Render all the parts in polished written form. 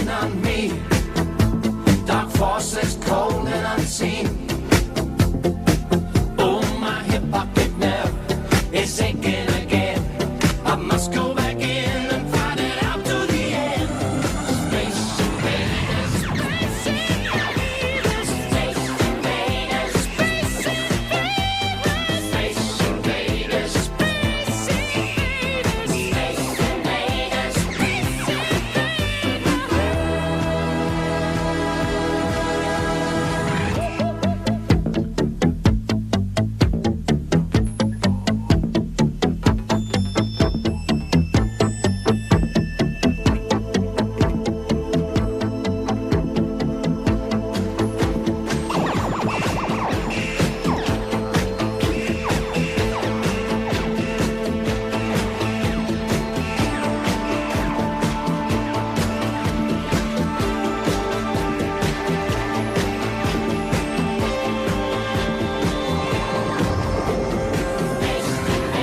falling on me. Dark forces cold and unseen. Oh, my hip pocket nerve is aching again. I must go back in and fight it out to the end. Space invaders, space invaders, space invaders, space invaders, space invaders,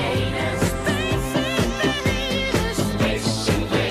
space invaders, space invaders, space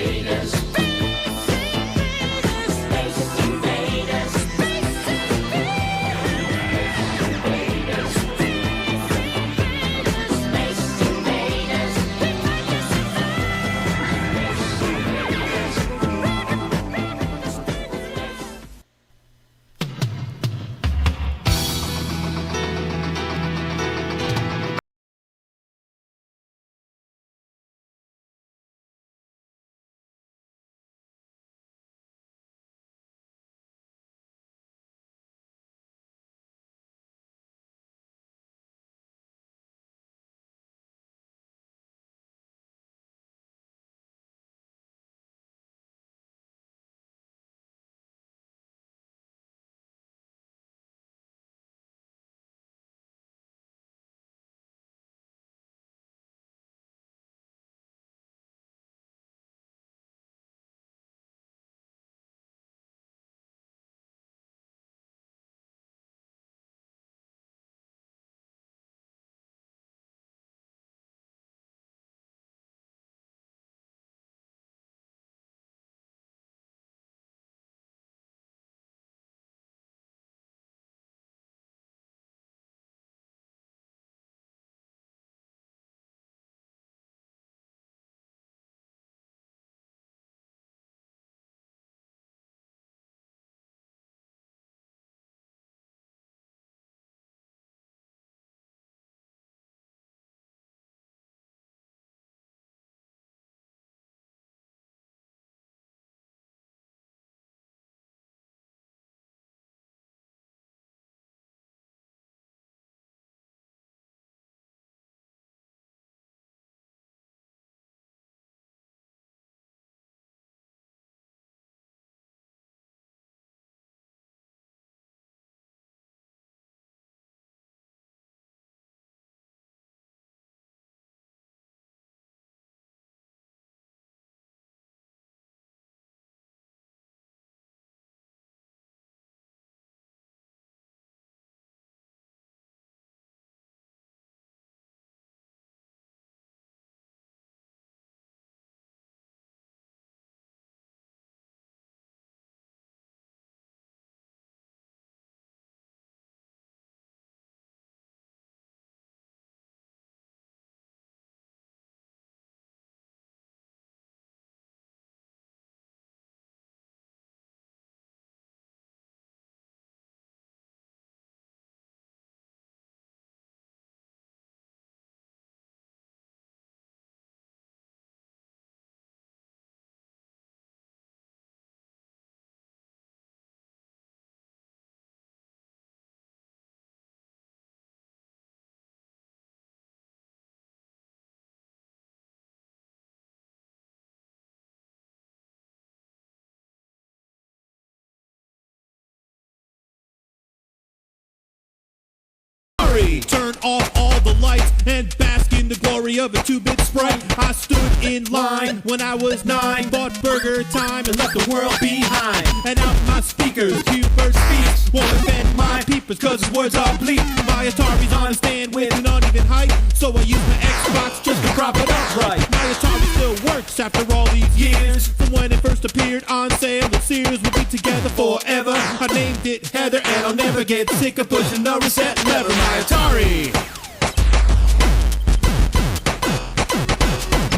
Turn off all the lights and bask in the glory of a 2-bit sprite. I stood in line when I was 9, bought burger time and left the world behind. And out my speakers, Hubert speaks, won't offend my peepers cause his words are bleak. My Atari's on a stand with an uneven height, so I use my Xbox just to prop it up right. My Atari still works after all these years, from when it first appeared on sale with series will be together forever. I named it Heather, and I'll never get sick of pushing the reset lever. My Atari.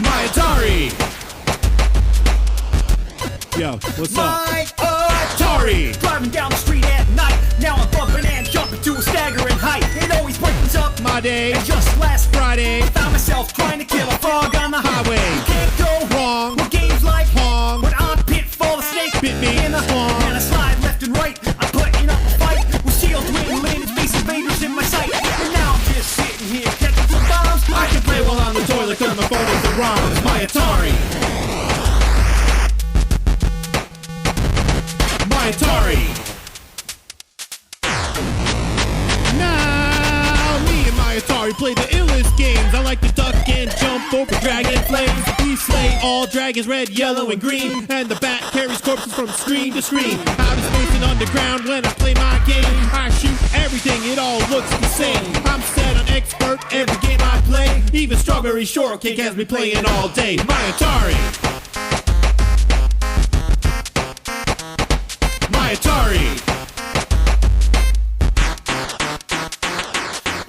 My Atari. Yo, what's up? My Atari! Driving down the street at night. Now I'm bumping and jumping to a staggering height. It always brightens up My day. And just last Friday. I found myself trying to kill a frog on the highway. You can't go Wrong. with games like Pong. when I'm pitfall, the snake Bit me. in the Pong. and I slide left and right. I'm putting up a fight with shields, winged, space invaders in my sight. And now I'm just sitting here catching some bombs. I can play while on the toilet cause my phone is the ROMs. My Atari. My Atari. Now, me and my Atari play the illest games. I like to duck and jump over dragon flames. We slay all dragons, red, yellow, and green. And the bat carries corpses from screen to screen. Out of space and underground when I play my game. I shoot everything, it all looks the same. I'm set on expert every game I play. Even Strawberry Shortcake has me playing all day. My Atari. My Atari.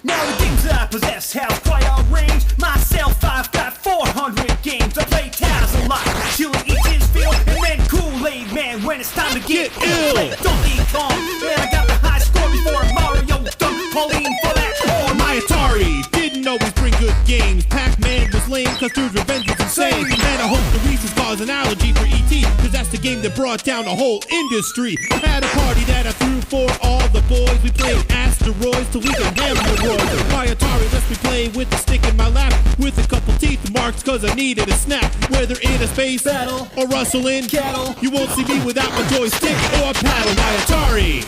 Now the games that I possess have quite a range. Myself, I've got 400 games. I play Taz a lot, till it eats his fill. And then Kool-Aid Man when it's time to get ill. Play Donkey Kong, and I got the high score before Mario dunked Pauline for that horn. My Atari didn't always bring good games. Pac-Man was lame cause Drew's Revenge was insane. And I hope the reasons cause an allergy for E.T. Cause that's the game that brought down the whole industry. At a party that I threw for all the boys, we played asteroids till we could hemorrhoids. My Atari lets me play with a stick in my lap, with a couple teeth marks cause I needed a snap. Whether in a space Battle or rustling cattle, you won't see me without my joystick or a paddle. My Atari.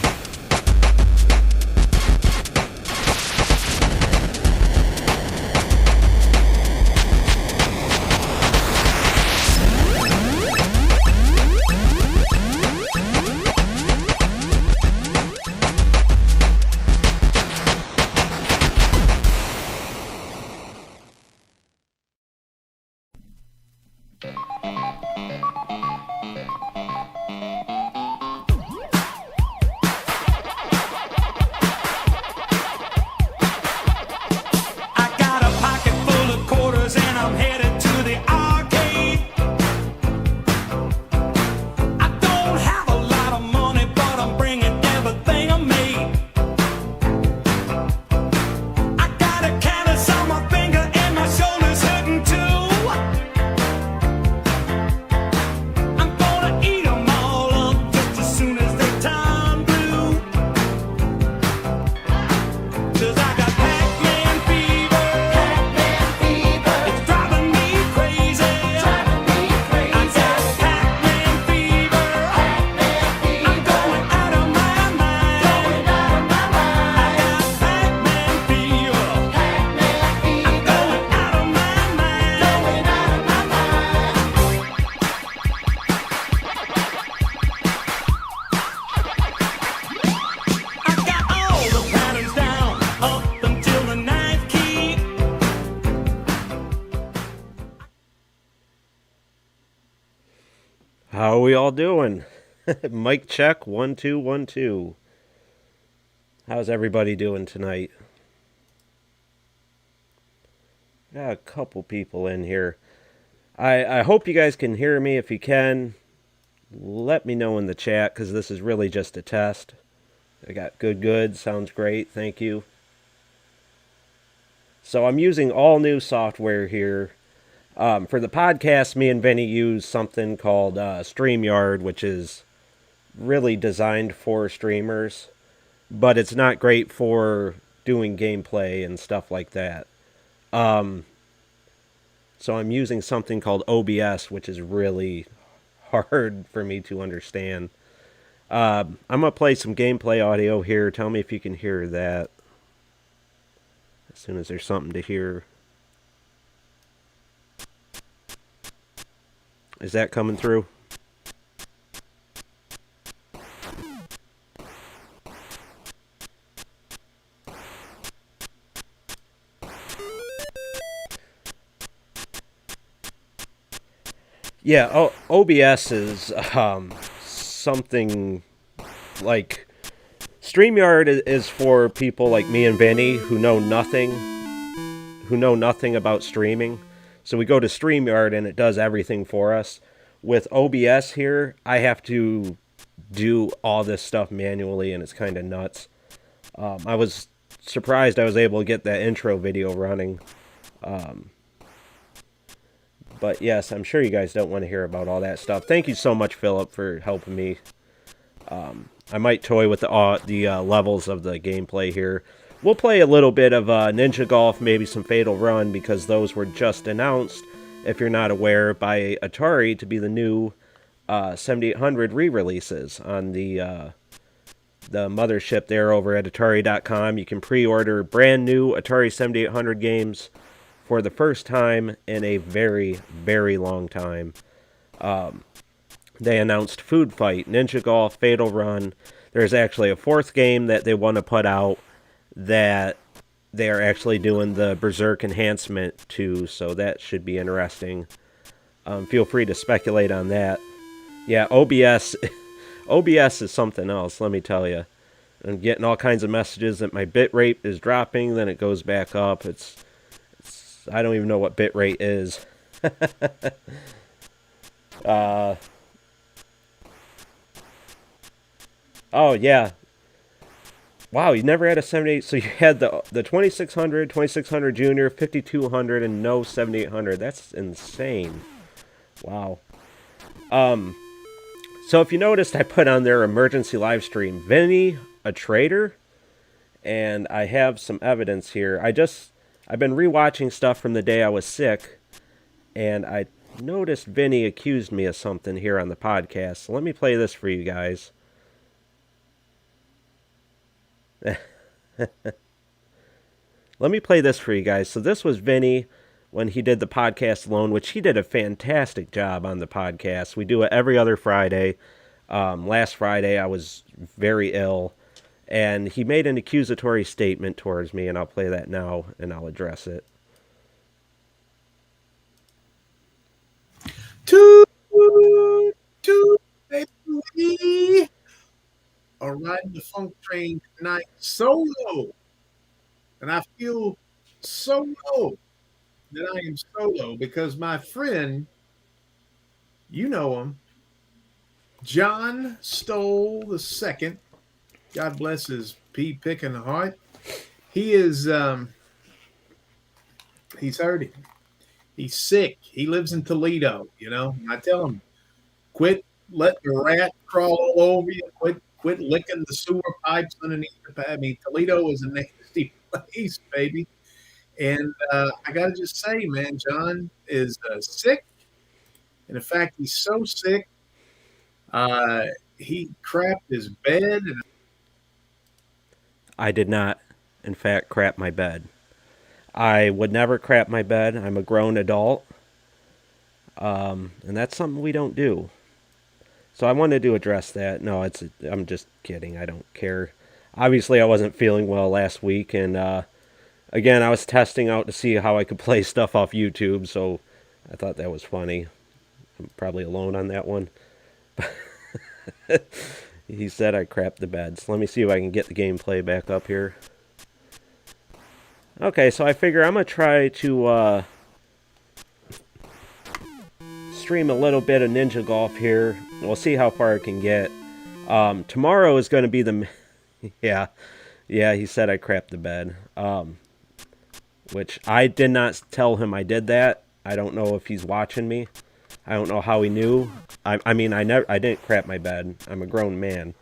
I got a pocket full of quarters and I'm headed to the arcade. I don't have a lot of money, but I'm bringing everything I made. I got a callus on my finger and my shoulder's hurting too. I'm gonna eat them all up just as soon as they turn blue. 'Cause I got Pac-Man fever. It's driving me crazy. I got Pac-Man fever. I'm going out of my mind. I got Pac-Man fever. I'm going out of my mind. I got all the patterns down up until the ninth key. How are we all doing? Mic check, 1 2 1 2. How's everybody doing tonight? Got a couple people in here. I hope you guys can hear me. If you can, let me know in the chat because this is really just a test. I got good, sounds great, thank you. So I'm using all new software here. For the podcast, me and Vinny use something called StreamYard, which is really designed for streamers, but it's not great for doing gameplay and stuff like that. So I'm using something called OBS, which is really hard for me to understand. I'm going to play some gameplay audio here. Tell me if you can hear that as soon as there's something to hear. Is that coming through? Yeah, OBS is something like StreamYard is for people like me and Vinny who know nothing about streaming. So we go to StreamYard and it does everything for us. With OBS here, I have to do all this stuff manually, and it's kind of nuts. I was surprised I was able to get that intro video running. But yes, I'm sure you guys don't want to hear about all that stuff. Thank you so much, Philip, for helping me. I might toy with the levels of the gameplay here. We'll play a little bit of Ninja Golf, maybe some Fatal Run, because those were just announced, if you're not aware, by Atari to be the new 7800 re-releases on the mothership there over at Atari.com. You can pre-order brand new Atari 7800 games for the first time in a very, very long time. They announced Food Fight, Ninja Golf, Fatal Run. There's actually a fourth game that they want to put out that they are actually doing the Berserk enhancement to, so that should be interesting. Feel free to speculate on that. Yeah, OBS is something else, let me tell you. I'm getting all kinds of messages that my bitrate is dropping, then it goes back up. It's I don't even know what bitrate is. Oh, yeah. Wow, you never had a 78, so you had the 2600, 2600 Junior, 5200, and no 7800. That's insane. Wow. So if you noticed, I put on their emergency live stream, Vinnie, a traitor, and I have some evidence here. I've been rewatching stuff from the day I was sick, and I noticed Vinnie accused me of something here on the podcast. So let me play this for you guys. Let me play this for you guys. So this was Vinny when he did the podcast alone, which he did a fantastic job on the podcast. We do it every other Friday. Last Friday I was very ill, and he made an accusatory statement towards me, and I'll play that now, and I'll address it. Toot, baby. Are riding the funk train tonight solo. And I feel so low that I am solo because my friend, you know him, John Stoll the second, God bless his pea picking heart. He is he's hurting. He's sick. He lives in Toledo, you know. I tell him, quit letting the rat crawl all over you. Quit licking the sewer pipes underneath the pad. I mean, Toledo is a nasty place, baby. And I got to just say, man, John is sick. And in fact, he's so sick, he crapped his bed. And I did not, in fact, crap my bed. I would never crap my bed. I'm a grown adult. And that's something we don't do. So I wanted to address that. No, I'm just kidding. I don't care. Obviously, I wasn't feeling well last week, and again, I was testing out to see how I could play stuff off YouTube, so I thought that was funny. I'm probably alone on that one. He said I crapped the bed, so let me see if I can get the gameplay back up here. Okay, so I figure I'm going to try to stream a little bit of Ninja Golf here. We'll see how far I can get. Tomorrow is going to be the... yeah, he said I crapped the bed. Which I did not tell him I did that. I don't know if he's watching me. I don't know how he knew. I didn't crap my bed. I'm a grown man.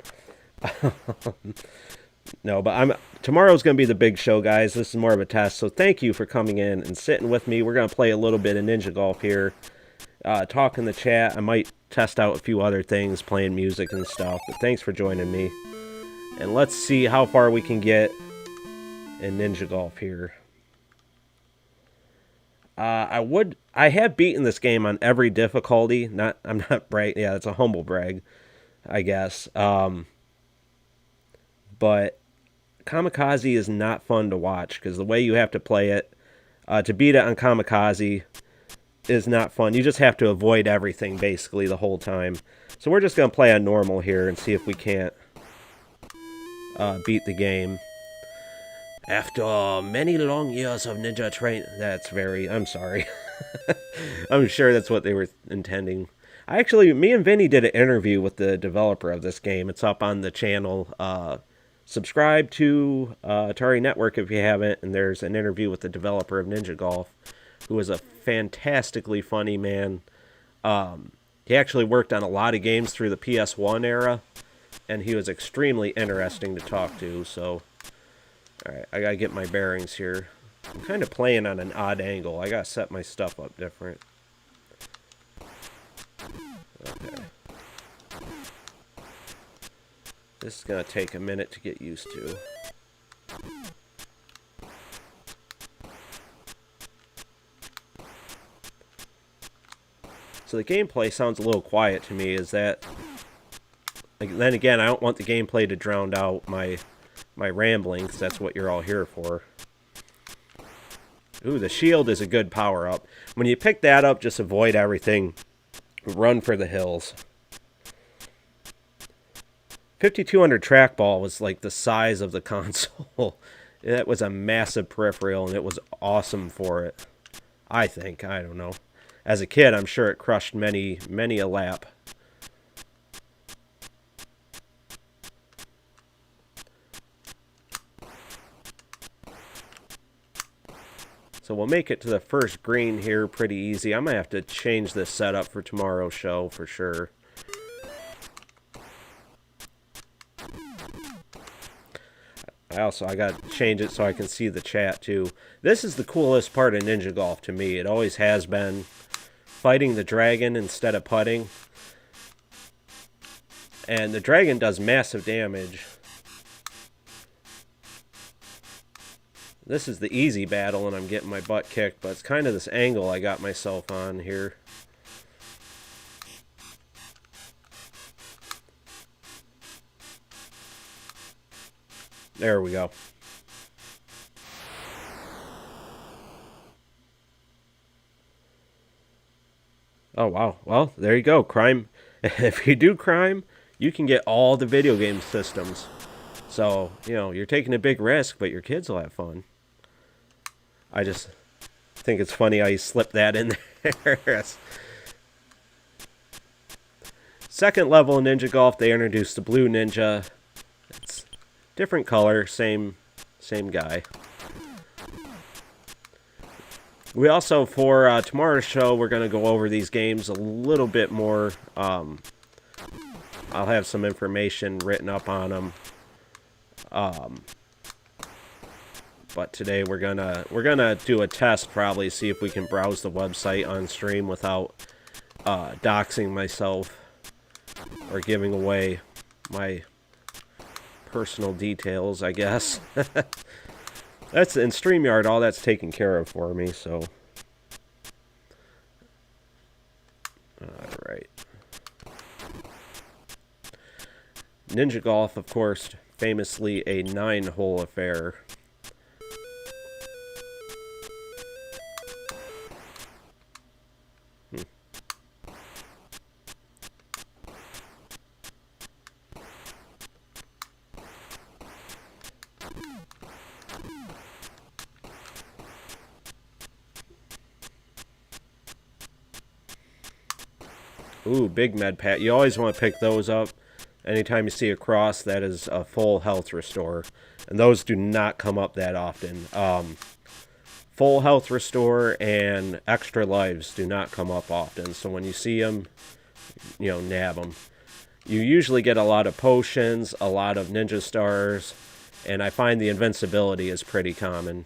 No, but tomorrow's going to be the big show, guys. This is more of a test. So thank you for coming in and sitting with me. We're going to play a little bit of Ninja Golf here. Talk in the chat. I might test out a few other things, playing music and stuff. But thanks for joining me. And let's see how far we can get in Ninja Golf here. I have beaten this game on every difficulty. I'm not bragging. Yeah, it's a humble brag, I guess. But Kamikaze is not fun to watch because the way you have to play it, to beat it on Kamikaze, is not fun. You just have to avoid everything basically the whole time. So we're just going to play on normal here and see if we can't beat the game. After many long years of ninja train... That's very... I'm sorry. I'm sure that's what they were intending. Me and Vinny did an interview with the developer of this game. It's up on the channel. Subscribe to Atari Network if you haven't, and there's an interview with the developer of Ninja Golf, who is a fantastically funny man. He actually worked on a lot of games through the PS1 era, and he was extremely interesting to talk to, so... Alright, I gotta get my bearings here. I'm kind of playing on an odd angle. I gotta set my stuff up different. Okay. This is gonna take a minute to get used to. So the gameplay sounds a little quiet to me. Is that... Then again, I don't want the gameplay to drown out my rambling, because that's what you're all here for. Ooh, the shield is a good power-up. When you pick that up, just avoid everything. Run for the hills. 5200 trackball was like the size of the console. That was a massive peripheral, and it was awesome for it. I think. I don't know. As a kid, I'm sure it crushed many a lap. So we'll make it to the first green here pretty easy. I might have to change this setup for tomorrow's show for sure. I got to change it so I can see the chat too. This is the coolest part of Ninja Golf to me. It always has been. Fighting the dragon instead of putting. And the dragon does massive damage. This is the easy battle, and I'm getting my butt kicked, but it's kind of this angle I got myself on here. There we go. Oh, wow. Well, there you go. Crime. If you do crime, you can get all the video game systems. So, you know, you're taking a big risk, but your kids will have fun. I just think it's funny how you slip that in there. Second level in Ninja Golf, they introduced the Blue Ninja. It's different color, same guy. We also, for tomorrow's show, we're going to go over these games a little bit more. I'll have some information written up on them. But today we're gonna do a test, probably see if we can browse the website on stream without doxing myself or giving away my personal details, I guess. That's in StreamYard, all that's taken care of for me, so. Alright. Ninja Golf, of course, famously a 9-hole affair. Ooh, big med pat. You always want to pick those up. Anytime you see a cross, that is a full health restore. And those do not come up that often. Full health restore and extra lives do not come up often. So when you see them, you know, nab them. You usually get a lot of potions, a lot of ninja stars, and I find the invincibility is pretty common.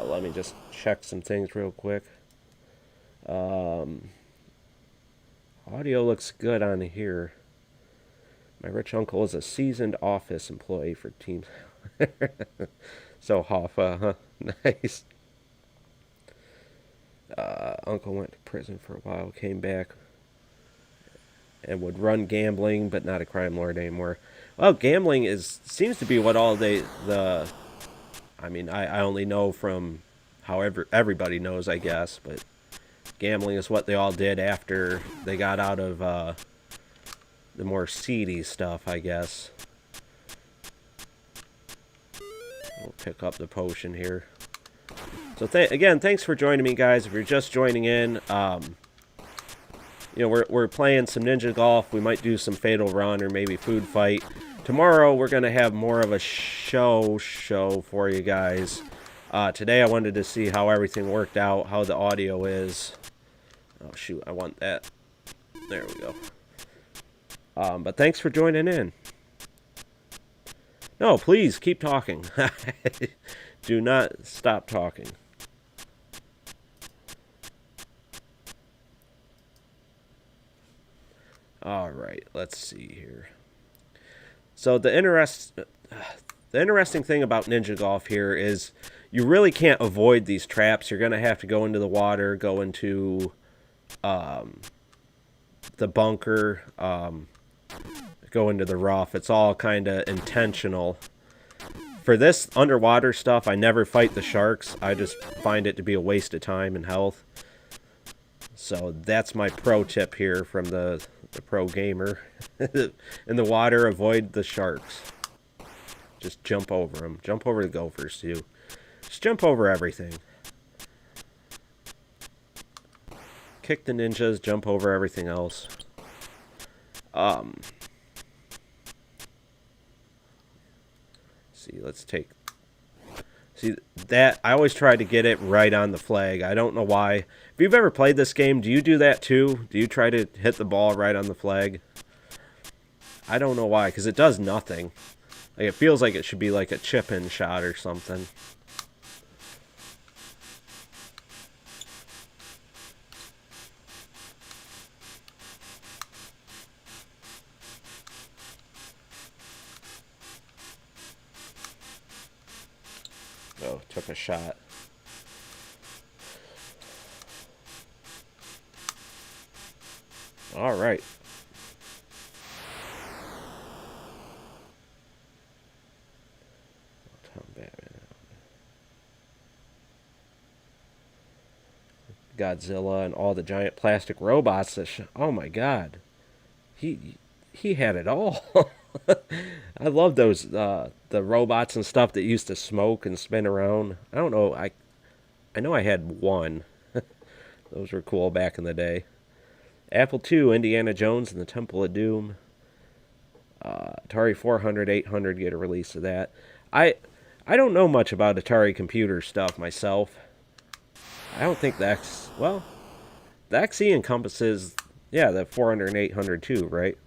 Let me just check some things real quick. Audio looks good on here. My rich uncle is a seasoned office employee for Team. So Hoffa, huh? Nice. Uncle went to prison for a while, came back, and would run gambling, but not a crime lord anymore. Well, gambling seems to be what all the I mean, I only know from however everybody knows, I guess, but gambling is what they all did after they got out of the more seedy stuff, I guess. We'll pick up the potion here. So again, thanks for joining me, guys. If you're just joining in, you know, we're playing some Ninja Golf. We might do some Fatal Run or maybe Food Fight. Tomorrow we're gonna have more of a show for you guys. Today I wanted to see how everything worked out, how the audio is. Oh shoot, I want that. There we go. But thanks for joining in. No, please keep talking. Do not stop talking. All right, let's see here. So the interesting thing about Ninja Golf here is you really can't avoid these traps. You're going to have to go into the water, go into the bunker, go into the rough. It's all kind of intentional. For this underwater stuff, I never fight the sharks. I just find it to be a waste of time and health. So that's my pro tip here from the pro gamer. In the water, avoid the sharks. Just jump over them. Jump over the gophers, too. Just jump over everything. Kick the ninjas, jump over everything else. See, let's take... See, that, I always try to get it right on the flag. I don't know why. If you've ever played this game, do you do that too? Do you try to hit the ball right on the flag? I don't know why, because it does nothing. Like, it feels like it should be like a chip-in shot or something. Oh, took a shot. All right. Godzilla and all the giant plastic robots that oh my god. He had it all. I love those the robots and stuff that used to smoke and spin around. I don't know, I know I had one. Those were cool back in the day. Apple II, Indiana Jones and the Temple of Doom. Atari 400, 800 get a release of that. I don't know much about Atari computer stuff myself. I don't think that's... Well, the XE encompasses, yeah, the 400 and 800 too, right?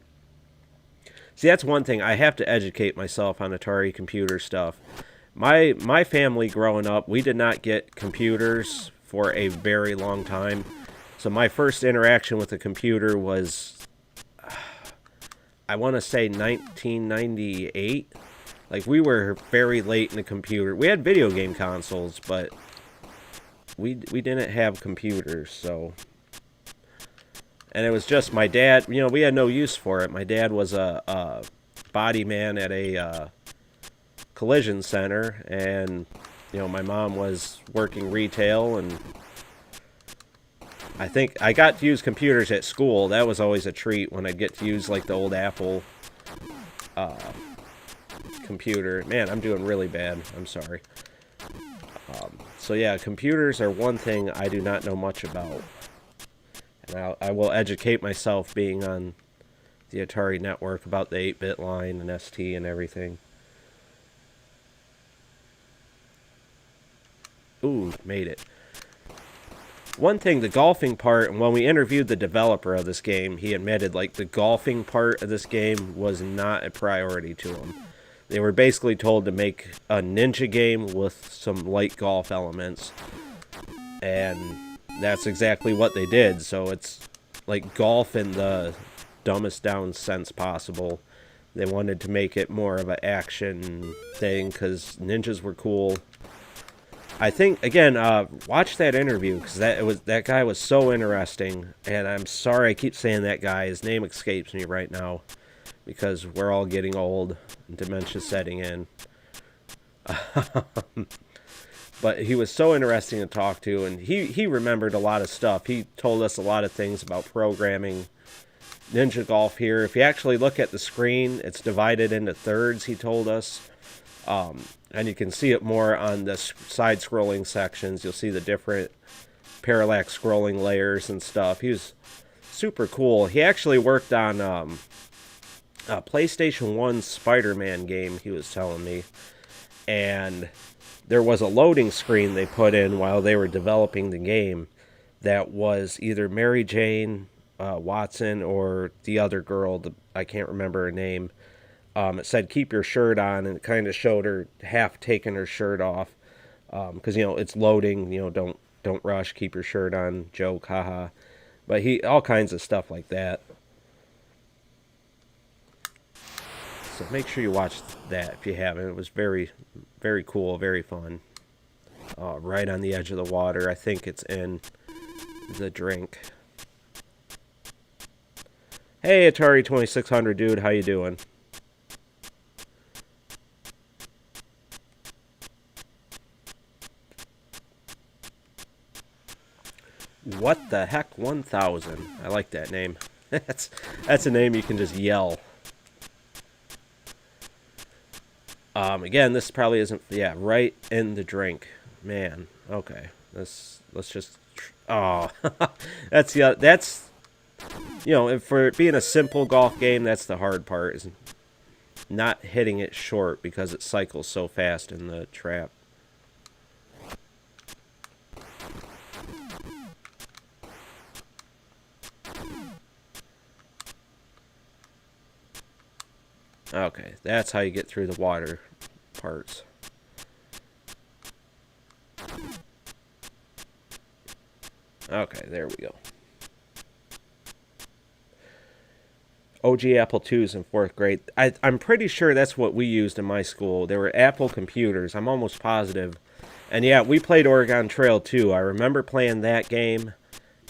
See, that's one thing. I have to educate myself on Atari computer stuff. My family growing up, we did not get computers for a very long time. So my first interaction with a computer was, I want to say 1998. Like, we were very late in the computer. We had video game consoles, but we didn't have computers, so... And it was just my dad, you know, we had no use for it. My dad was a body man at a collision center, and, you know, my mom was working retail, and I think I got to use computers at school. That was always a treat when I'd get to use, like, the old Apple computer. Man, I'm doing really bad. I'm sorry. So, yeah, computers are one thing I do not know much about. And I will educate myself being on the Atari Network about the 8-bit line and ST and everything. Ooh, made it. One thing, the golfing part, and when we interviewed the developer of this game, he admitted, like, the golfing part of this game was not a priority to him. They were basically told to make a ninja game with some light golf elements. And that's exactly what they did. So it's like golf in the dumbest down sense possible. They wanted to make it more of an action thing because ninjas were cool. I think, again, watch that interview because that guy was so interesting. And I'm sorry I keep saying that guy. His name escapes me right now because we're all getting old and dementia setting in. But he was so interesting to talk to, and he remembered a lot of stuff. He told us a lot of things about programming Ninja Golf here. If you actually look at the screen, it's divided into thirds, he told us. And you can see it more on the side-scrolling sections. You'll see the different parallax scrolling layers and stuff. He was super cool. He actually worked on a PlayStation 1 Spider-Man game, he was telling me. And there was a loading screen they put in while they were developing the game that was either Mary Jane Watson or the other girl, I can't remember her name. It said keep your shirt on, and it kind of showed her half taking her shirt off because, it's loading, don't rush, keep your shirt on, joke, haha. But all kinds of stuff like that. So make sure you watch that if you haven't. It was very, very cool, very fun. Right on the edge of the water. I think it's in the drink. Hey, Atari 2600 dude, how you doing? What the heck 1000? I like that name. That's a name you can just yell. Again, this probably isn't, right in the drink. Man, okay. Let's just, that's, for it being a simple golf game, that's the hard part, is not hitting it short because it cycles so fast in the trap. Okay, that's how you get through the water parts. Okay, there we go. OG Apple IIs in 4th grade. I'm pretty sure that's what we used in my school. There were Apple computers. I'm almost positive. And yeah, we played Oregon Trail too. I remember playing that game.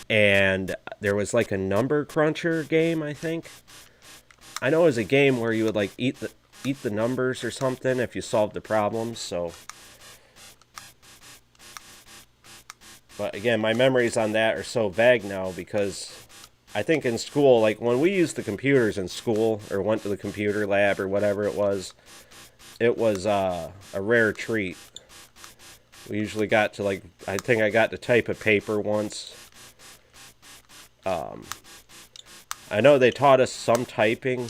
And there was like a number cruncher game, I think. I know it was a game where you would like eat the numbers or something if you solved the problems, so. But again, my memories on that are so vague now because I think in school, like when we used the computers in school or went to the computer lab or whatever it was a rare treat. We usually got to I think I got to type a paper once. I know they taught us some typing,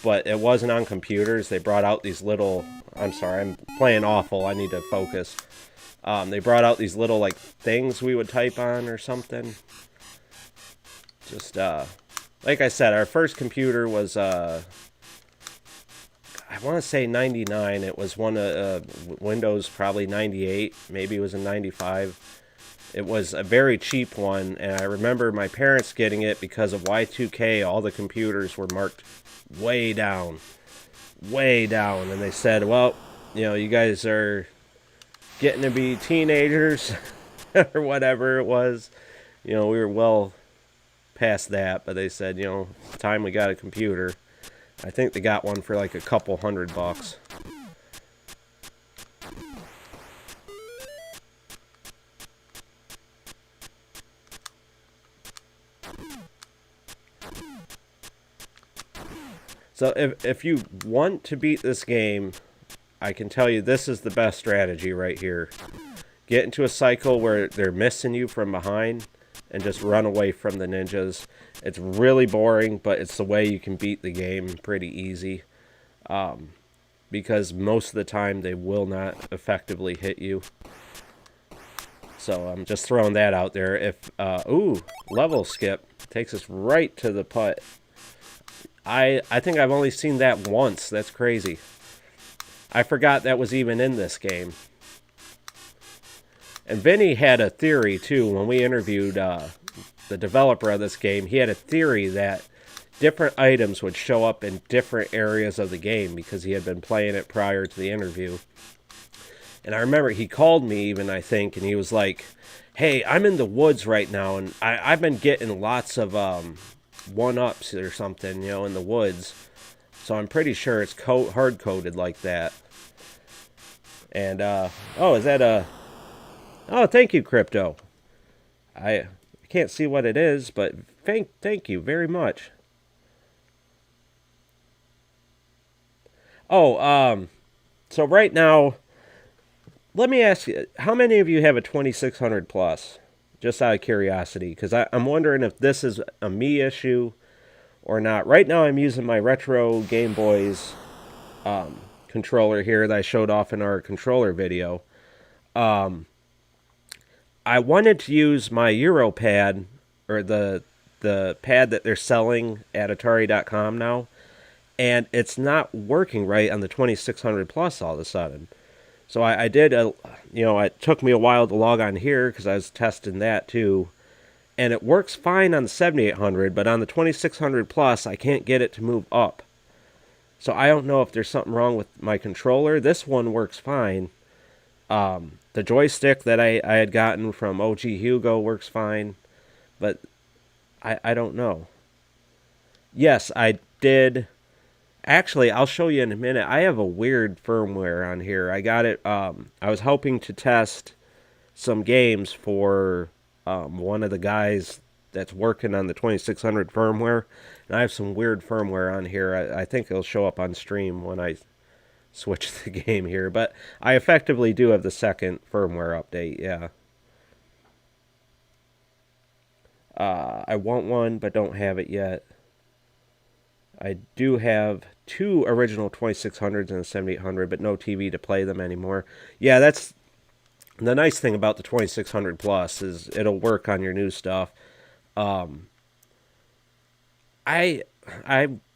but it wasn't on computers. They brought out these little, I'm sorry, I'm playing awful. I need to focus. They brought out these little things we would type on or something. Just, like I said, our first computer was, I want to say 99. It was one of Windows, probably 98. Maybe it was a 95. It was a very cheap one, and I remember my parents getting it because of Y2K. All the computers were marked way down. And they said, well, you guys are getting to be teenagers or whatever it was. We were well past that, but they said, it's time we got a computer. I think they got one for a couple $100. So if you want to beat this game, I can tell you this is the best strategy right here. Get into a cycle where they're missing you from behind and just run away from the ninjas. It's really boring, but it's the way you can beat the game pretty easy. Because most of the time they will not effectively hit you. So I'm just throwing that out there. If level skip takes us right to the putt. I think I've only seen that once. That's crazy. I forgot that was even in this game. And Vinnie had a theory, too, when we interviewed the developer of this game. He had a theory that different items would show up in different areas of the game because he had been playing it prior to the interview. And I remember he called me even, I think, and he was like, hey, I'm in the woods right now, and I've been getting lots of one-ups or something, in the woods. So I'm pretty sure it's hard-coded like that. And, is that a Oh, thank you, Crypto. I can't see what it is, but thank you very much. Oh, so right now, let me ask you, how many of you have a 2600 plus? Just out of curiosity, because I'm wondering if this is a me issue or not. Right now, I'm using my retro Game Boy's controller here that I showed off in our controller video. I wanted to use my Euro pad, or the pad that they're selling at Atari.com now, and it's not working right on the 2600 plus all of a sudden. So I did, it took me a while to log on here because I was testing that too. And it works fine on the 7800, but on the 2600 plus, I can't get it to move up. So I don't know if there's something wrong with my controller. This one works fine. The joystick that I had gotten from OG Hugo works fine. But I don't know. Yes, I did. Actually, I'll show you in a minute. I have a weird firmware on here. I got it. I was hoping to test some games for one of the guys that's working on the 2600 firmware. And I have some weird firmware on here. I think it'll show up on stream when I switch the game here. But I effectively do have the second firmware update, yeah. I want one, but don't have it yet. I do have two original 2600s and a 7800, but no TV to play them anymore. Yeah, that's the nice thing about the 2600 Plus is it'll work on your new stuff. I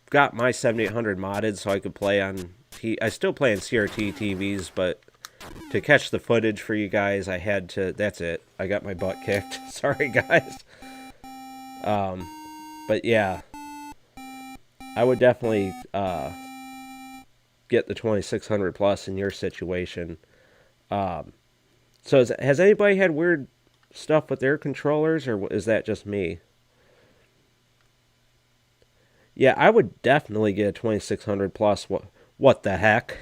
got my 7800 modded so I could play on... I still play on CRT TVs, but to catch the footage for you guys, I had to... That's it. I got my butt kicked. Sorry, guys. But yeah... I would definitely get the 2600 plus in your situation. So has anybody had weird stuff with their controllers, or is that just me? Yeah, I would definitely get a 2600 plus. What the heck?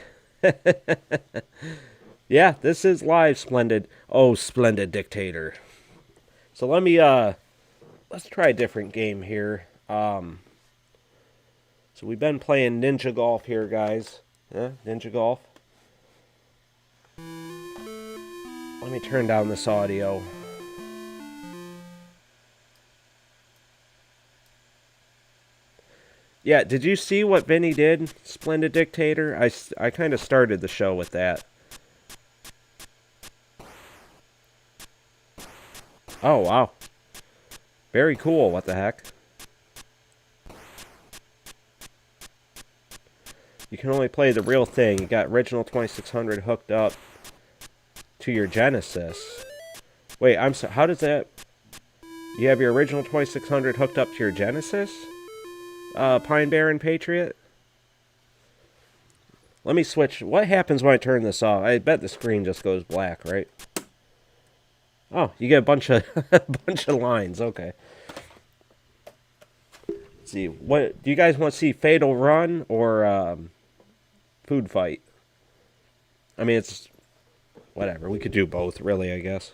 Yeah, this is live, Splendid. Oh, Splendid Dictator. So let me let's try a different game here. So we've been playing Ninja Golf here, guys. Ninja Golf. Let me turn down this audio. Yeah, did you see what Vinny did, Splendid Dictator? I kind of started the show with that. Oh, wow. Very cool, what the heck. You can only play the real thing. You got original 2600 hooked up to your Genesis. Wait, I'm sorry. How does that... You have your original 2600 hooked up to your Genesis? Pine Barren Patriot? Let me switch. What happens when I turn this off? I bet the screen just goes black, right? Oh, you get a bunch of lines. Okay. Let's see. What do you guys want to see? Fatal Run or Food Fight? I mean, it's whatever. We could do both, really, I guess.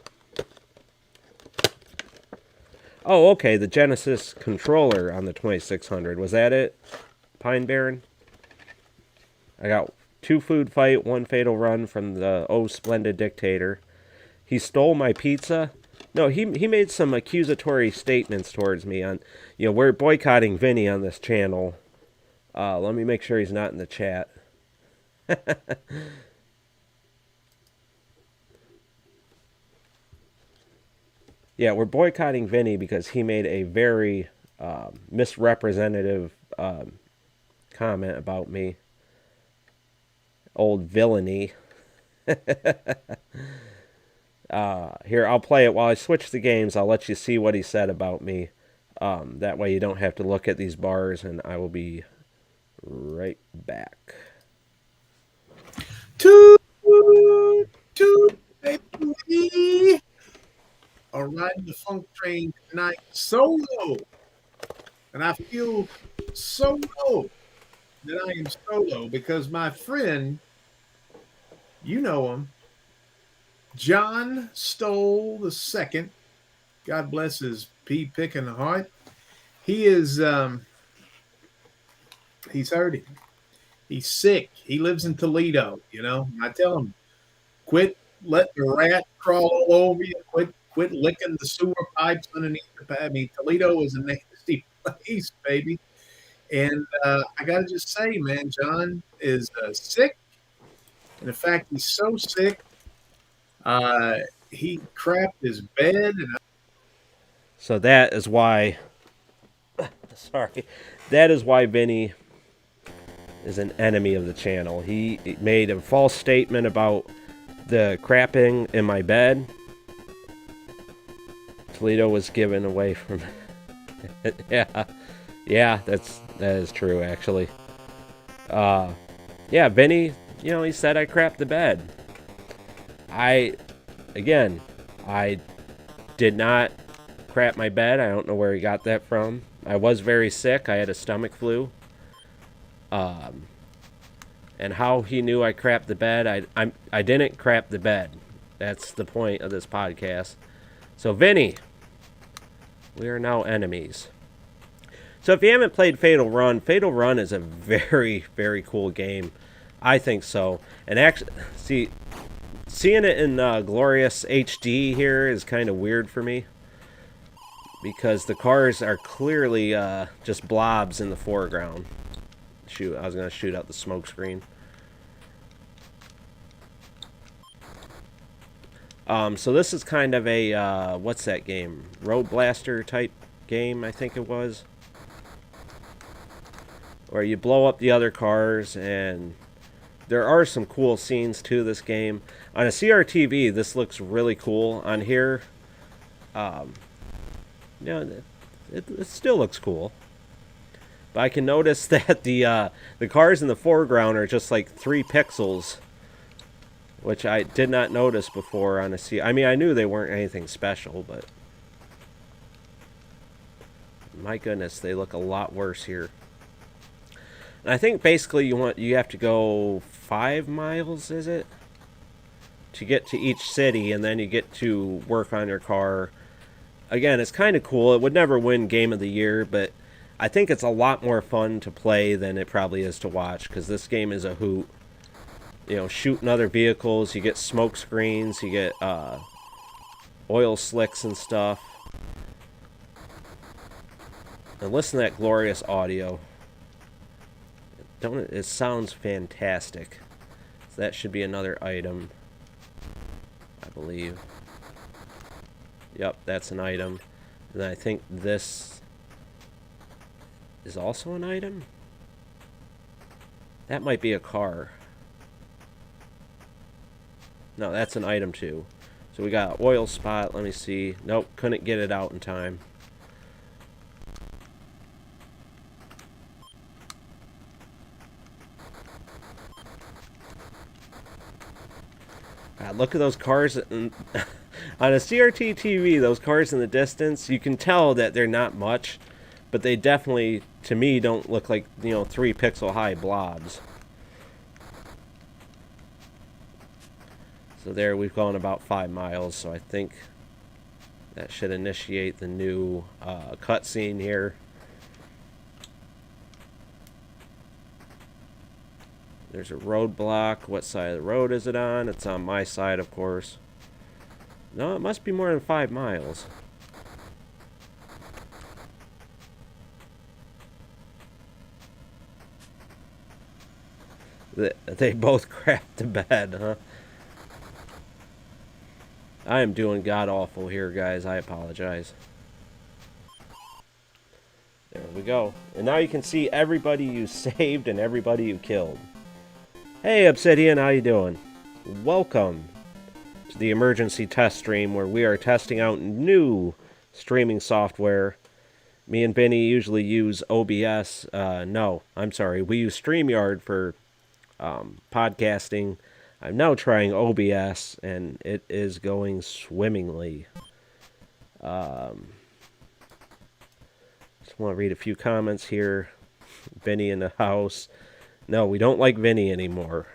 Oh, okay. The Genesis controller on the 2600. Was that it? Pine Barren? I got 2 Food Fight, 1 Fatal Run from the Splendid Dictator. He stole my pizza. No, he made some accusatory statements towards me on, we're boycotting Vinny on this channel. Let me make sure he's not in the chat. Yeah, we're boycotting Vinny because he made a very misrepresentative comment about me. Old villainy. Here, I'll play it while I switch the games. I'll let you see what he said about me. That way you don't have to look at these bars, and I will be right back. Toot, baby. Are riding the funk train tonight solo. And I feel so low that I am solo because my friend, you know him, John Stoll the second. God bless his pea picking heart. He is he's hurting. He's sick. He lives in Toledo, you know. I tell him, quit letting the rat crawl all over you. Quit licking the sewer pipes underneath the. I mean, Toledo is a nasty place, baby. And I got to just say, man, John is sick. And in fact, he's so sick, he crapped his bed. And So that is why. Sorry. That is why Vinny is an enemy of the channel. He made a false statement about the crapping in my bed. Toledo was given away from. Yeah, that is true actually. Yeah, Vinny, you know, he said I crapped the bed. I did not crap my bed. I don't know where he got that from. I was very sick. I had a stomach flu. And how he knew I crapped the bed, I didn't crap the bed. That's the point of this podcast. So Vinny, we are now enemies. So if you haven't played Fatal Run is a very, very cool game. I think so. And actually, seeing it in glorious HD here is kind of weird for me, because the cars are clearly just blobs in the foreground. Shoot, I was going to shoot out the smoke screen. So this is kind of a, what's that game? Road Blaster type game, I think it was. Where you blow up the other cars, and there are some cool scenes to this game. On a CRTV, this looks really cool. On here, you know, it still looks cool. But I can notice that the cars in the foreground are just like 3 pixels, which I did not notice before on a C. I mean, I knew they weren't anything special, but my goodness, they look a lot worse here. And I think basically you have to go 5 miles, is it, to get to each city, and then you get to work on your car. Again, it's kind of cool. It would never win Game of the Year, but I think it's a lot more fun to play than it probably is to watch, because this game is a hoot. You know, shooting other vehicles, you get smoke screens, you get oil slicks and stuff. And listen to that glorious audio. Don't it sounds fantastic. So that should be another item, I believe. Yep, that's an item. And I think this is also an item. That might be a car. No, that's an item too. So we got oil spot. Let me see. Nope, couldn't get it out in time. God, look at those cars. On a CRT TV, those cars in the distance, you can tell that they're not much, but they definitely, to me, don't look like, you know, 3 pixel high blobs. So there, we've gone about 5 miles, so I think that should initiate the new cutscene here. There's a roadblock. What side of the road is it on? It's on my side, of course. No, it must be more than 5 miles. They both crapped the bed, huh? I am doing god-awful here, guys. I apologize. There we go. And now you can see everybody you saved and everybody you killed. Hey, Obsidian, how you doing? Welcome to the emergency test stream, where we are testing out new streaming software. Me and Vinny usually use OBS. No, I'm sorry. We use StreamYard for podcasting. I'm now trying OBS, and it is going swimmingly. Just want to read a few comments here. Vinny in the house. No, we don't like Vinny anymore.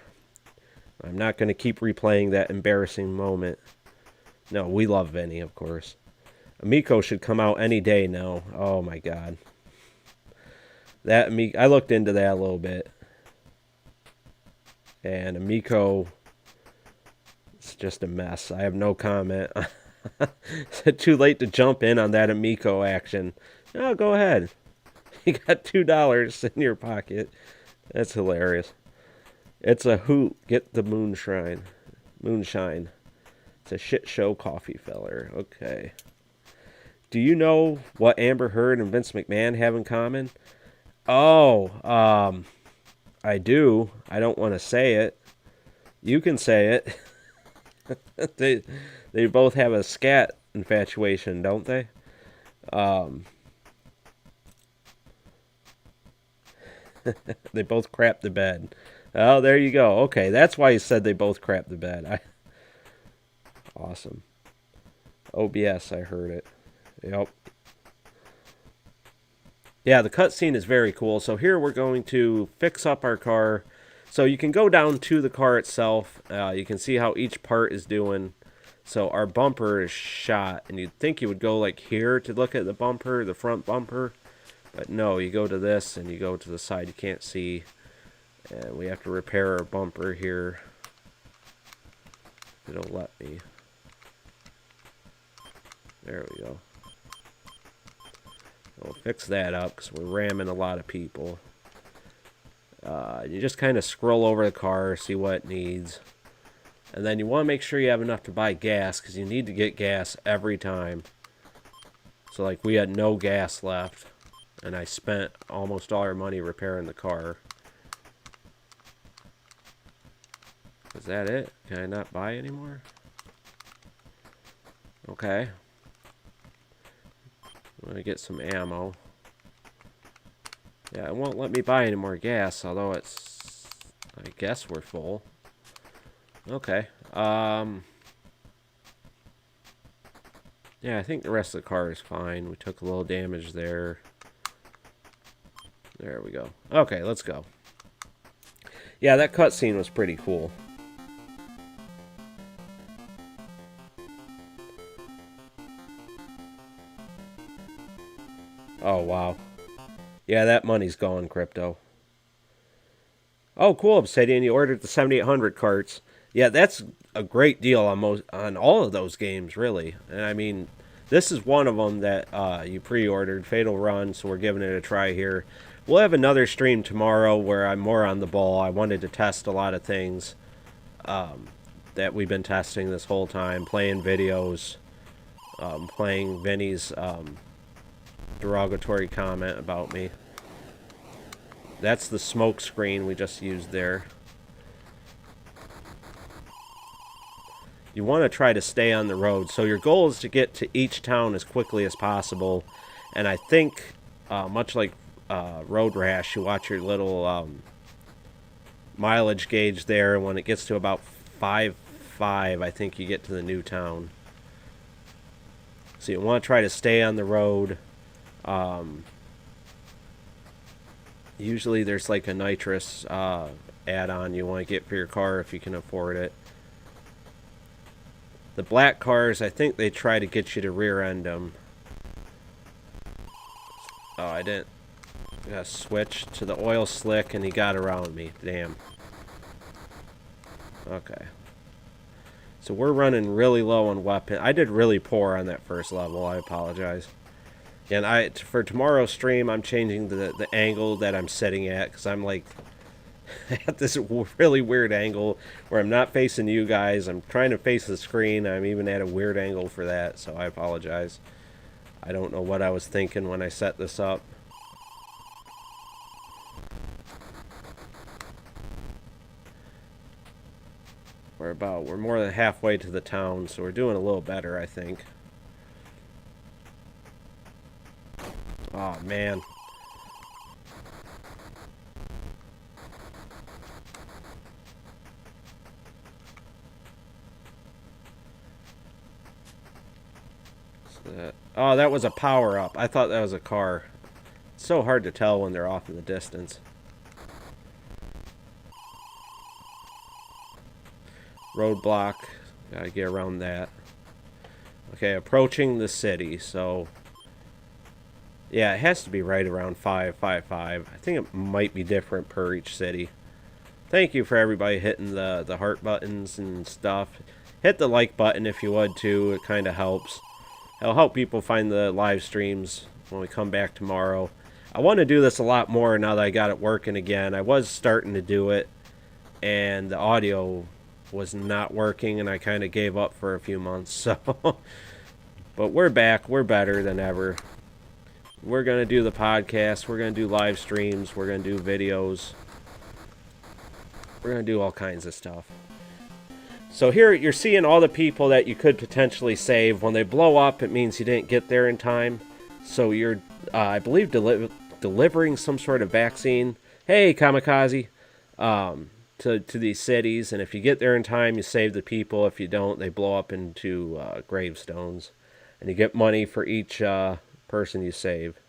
I'm not going to keep replaying that embarrassing moment. No, we love Vinnie, of course. Amico should come out any day now. Oh my god. I looked into that a little bit. And Amico, it's just a mess. I have no comment. Is it too late to jump in on that Amico action? No, go ahead. You got $2 in your pocket. That's hilarious. It's a hoot. Get the moonshine. It's a shit show coffee feller. Okay. Do you know what Amber Heard and Vince McMahon have in common? Oh, I do. I don't want to say it. You can say it. They both have a scat infatuation, don't they? They both crap the bed. Oh, there you go. Okay, that's why you said they both crap the bed. Awesome. OBS, I heard it. Yep. Yeah, the cutscene is very cool. So here we're going to fix up our car. So you can go down to the car itself. You can see how each part is doing. So our bumper is shot. And you'd think you would go like here to look at the bumper, the front bumper. But no, you go to this and you go to the side you can't see. And we have to repair our bumper here. It'll let me. There we go. We'll fix that up because we're ramming a lot of people. You just kind of scroll over the car, see what it needs. And then you want to make sure you have enough to buy gas because you need to get gas every time. So like we had no gas left. And I spent almost all our money repairing the car. Is that it? Can I not buy anymore? Okay. I'm going to get some ammo. Yeah, it won't let me buy any more gas, although it's... I guess we're full. Okay. Yeah, I think the rest of the car is fine. We took a little damage there. There we go. Okay, let's go. Yeah, that cutscene was pretty cool. Oh, wow. Yeah, that money's gone, Crypto. Oh, cool, Obsidian. You ordered the 7800 carts. Yeah, that's a great deal on all of those games, really. And I mean, this is one of them that you pre-ordered, Fatal Run, so we're giving it a try here. We'll have another stream tomorrow where I'm more on the ball. I wanted to test a lot of things that we've been testing this whole time. Playing videos, playing Vinnie's derogatory comment about me. That's the smoke screen we just used there. You want to try to stay on the road. So your goal is to get to each town as quickly as possible. And I think, much like Road Rash, you watch your little mileage gauge there. And when it gets to about 5.5, I think you get to the new town. So you want to try to stay on the road. Usually there's like a nitrous add-on you want to get for your car if you can afford it. The black cars, I think they try to get you to rear-end them. Oh, I didn't. I gotta switch to the oil slick and he got around me. Damn. Okay. So we're running really low on weapon. I did really poor on that first level. I apologize. And for tomorrow's stream, I'm changing the angle that I'm sitting at because I'm like at this really weird angle where I'm not facing you guys. I'm trying to face the screen. I'm even at a weird angle for that, so I apologize. I don't know what I was thinking when I set this up. We're more than halfway to the town, so we're doing a little better, I think. Oh, man. Oh, that was a power-up. I thought that was a car. It's so hard to tell when they're off in the distance. Roadblock. Gotta get around that. Okay, approaching the city. So, yeah, it has to be right around 555. I think it might be different per each city. Thank you for everybody hitting the heart buttons and stuff. Hit the like button if you would too. It kind of helps. It'll help people find the live streams when we come back tomorrow. I want to do this a lot more now that I got it working again. I was starting to do it, and the audio was not working, and I kind of gave up for a few months. So, but we're back. We're better than ever. We're going to do the podcast. We're going to do live streams. We're going to do videos. We're going to do all kinds of stuff. So here you're seeing all the people that you could potentially save. When they blow up, it means you didn't get there in time. So you're, I believe, delivering some sort of vaccine. Hey, Kamikaze. To these cities. And if you get there in time, you save the people. If you don't, they blow up into gravestones. And you get money for each person you save.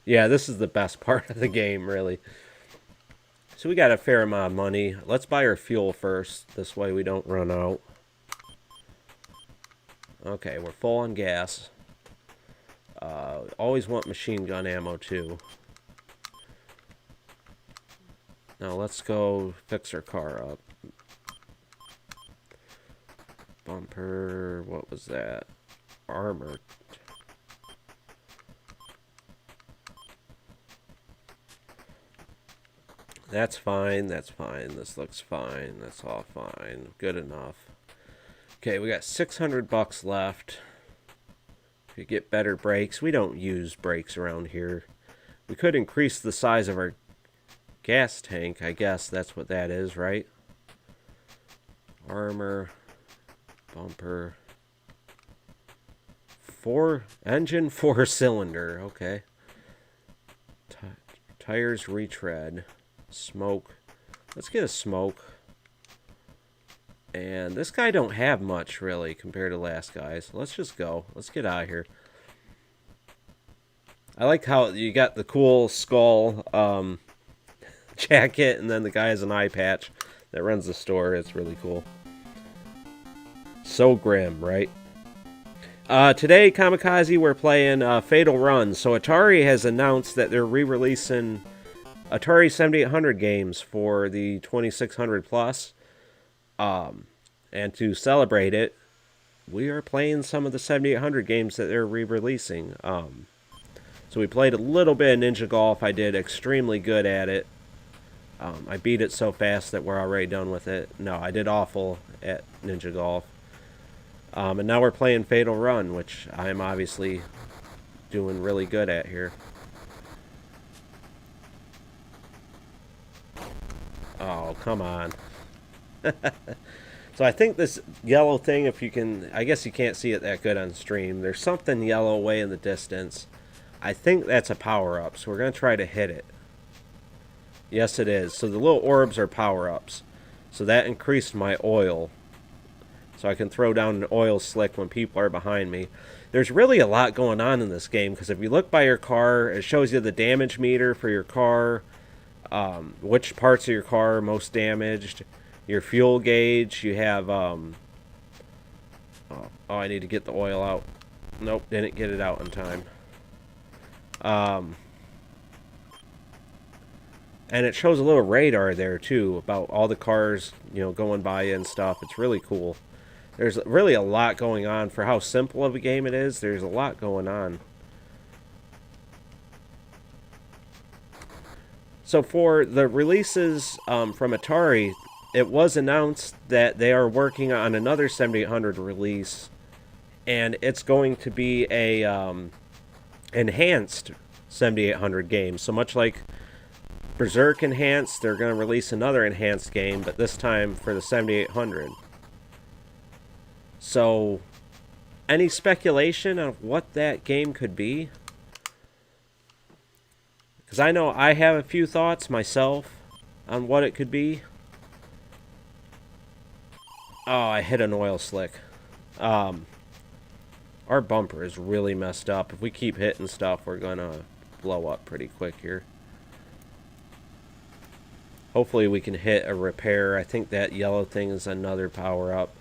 Yeah, this is the best part of the game, really. So we got a fair amount of money. Let's buy our fuel first. This way we don't run out. Okay, we're full on gas. Always want machine gun ammo too. Now let's go fix our car up. Bumper, what was that? Armor. That's fine, that's fine. This looks fine. That's all fine. Good enough. Okay, we got 600 bucks left. If you get better brakes, we don't use brakes around here. We could increase the size of our gas tank, I guess that's what that is, right? Armor, bumper, engine, 4-cylinder, okay. Tires, retread, smoke. Let's get a smoke. And this guy don't have much, really, compared to last guy, so let's just go. Let's get out of here. I like how you got the cool skull, jacket, and then the guy has an eye patch that runs the store. It's really cool. So grim, right? Today, Kamikaze, we're playing Fatal Run. So Atari has announced that they're re-releasing Atari 7800 games for the 2600 Plus. And to celebrate it, we are playing some of the 7800 games that they're re-releasing. So we played a little bit of Ninja Golf. I did extremely good at it. I beat it so fast that we're already done with it. No, I did awful at Ninja Golf. And now we're playing Fatal Run, which I'm obviously doing really good at here. Oh, come on. So I think this yellow thing, if you can, I guess you can't see it that good on stream. There's something yellow way in the distance. I think that's a power-up, so we're going to try to hit it. Yes, it is. So the little orbs are power-ups. So that increased my oil. So I can throw down an oil slick when people are behind me. There's really a lot going on in this game, because if you look by your car, it shows you the damage meter for your car, which parts of your car are most damaged, your fuel gauge, you have, oh, I need to get the oil out. Nope, didn't get it out in time. And it shows a little radar there, too, about all the cars, you know, going by and stuff. It's really cool. There's really a lot going on. For how simple of a game it is, there's a lot going on. So for the releases from Atari, it was announced that they are working on another 7800 release, and it's going to be a enhanced 7800 game. So much like Berserk Enhanced, they're going to release another enhanced game, but this time for the 7800. So, any speculation of what that game could be? Because I know I have a few thoughts myself on what it could be. Oh, I hit an oil slick. Our bumper is really messed up. If we keep hitting stuff, we're going to blow up pretty quick here. Hopefully we can hit a repair. I think that yellow thing is another power-up.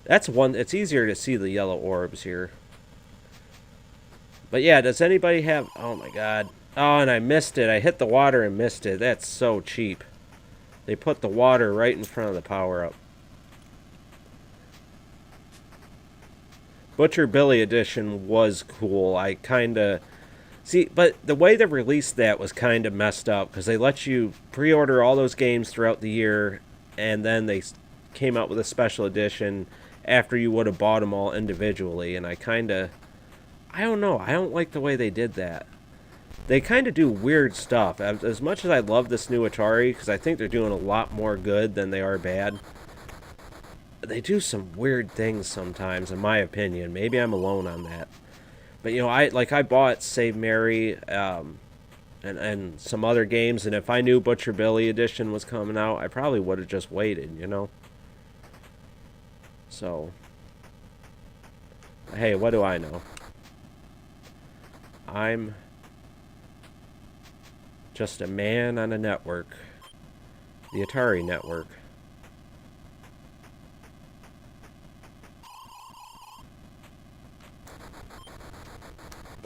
That's one. It's easier to see the yellow orbs here. But yeah, does anybody have... Oh my god. Oh, and I missed it. I hit the water and missed it. That's so cheap. They put the water right in front of the power-up. Butcher Billy Edition was cool. I kind of... See, but the way they released that was kind of messed up, because they let you pre-order all those games throughout the year, and then they came out with a special edition after you would have bought them all individually, and I don't know. I don't like the way they did that. They kind of do weird stuff. As much as I love this new Atari, because I think they're doing a lot more good than they are bad, they do some weird things sometimes, in my opinion. Maybe I'm alone on that. But, you know, I bought Save Mary and some other games, and if I knew Butcher Billy Edition was coming out, I probably would have just waited, you know? So, hey, what do I know? I'm just a man on a network. The Atari Network.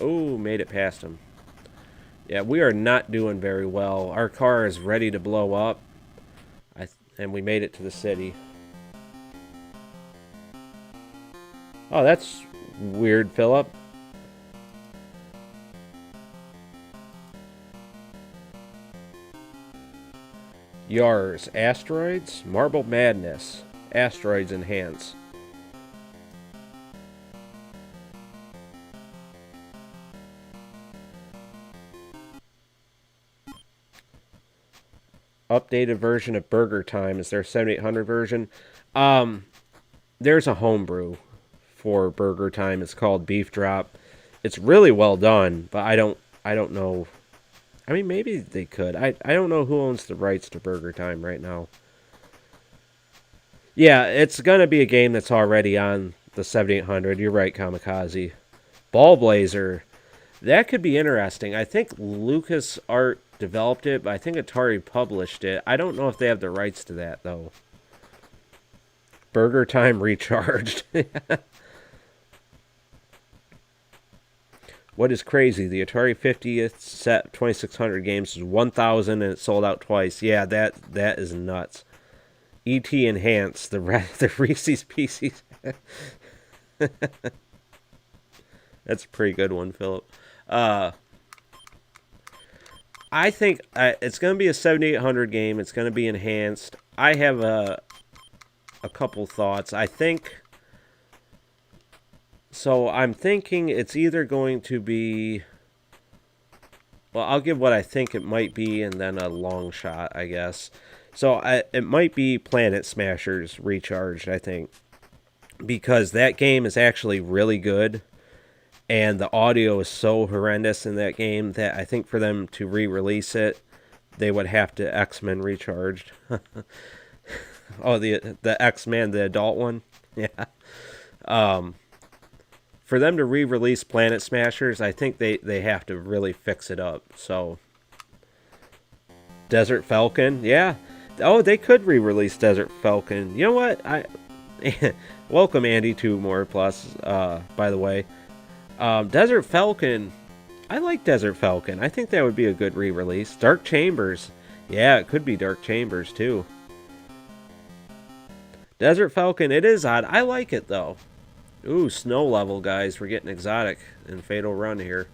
Oh, made it past him. Yeah, we are not doing very well. Our car is ready to blow up. And we made it to the city. Oh, that's weird, Philip. Yars. Asteroids? Marble Madness. Asteroids Enhance. Updated version of Burger Time. Is there a 7800 version? There's a homebrew for Burger Time. It's called Beef Drop. It's really well done, but I don't know. I mean, maybe they could. I don't know who owns the rights to Burger Time right now. Yeah, it's going to be a game that's already on the 7800. You're right, Kamikaze. Ball Blazer. That could be interesting. I think LucasArts developed it, but I think Atari published it. I don't know if they have the rights to that, though. Burger Time Recharged. What is crazy? The Atari 50th set 2600 games is 1,000 and it sold out twice. Yeah, that is nuts. E.T. Enhanced, the Reese's Pieces. That's a pretty good one, Philip. I think it's going to be a 7800 game. It's going to be enhanced. I have a couple thoughts. I think... So I'm thinking it's either going to be... Well, I'll give what I think it might be and then a long shot, I guess. So it might be Planet Smashers Recharged, I think. Because that game is actually really good. And the audio is so horrendous in that game that I think for them to re-release it, they would have to X-Men Recharged. Oh, the X-Men, the adult one? Yeah. For them to re-release Planet Smashers, I think they have to really fix it up. So, Desert Falcon, yeah. Oh, they could re-release Desert Falcon. You know what? Welcome, Andy, to More Plus, by the way. Desert Falcon, I like Desert Falcon. I think that would be a good re-release. Dark Chambers, yeah, it could be Dark Chambers, too. Desert Falcon, it is odd. I like it, though. Ooh, snow level, guys. We're getting exotic in Fatal Run here.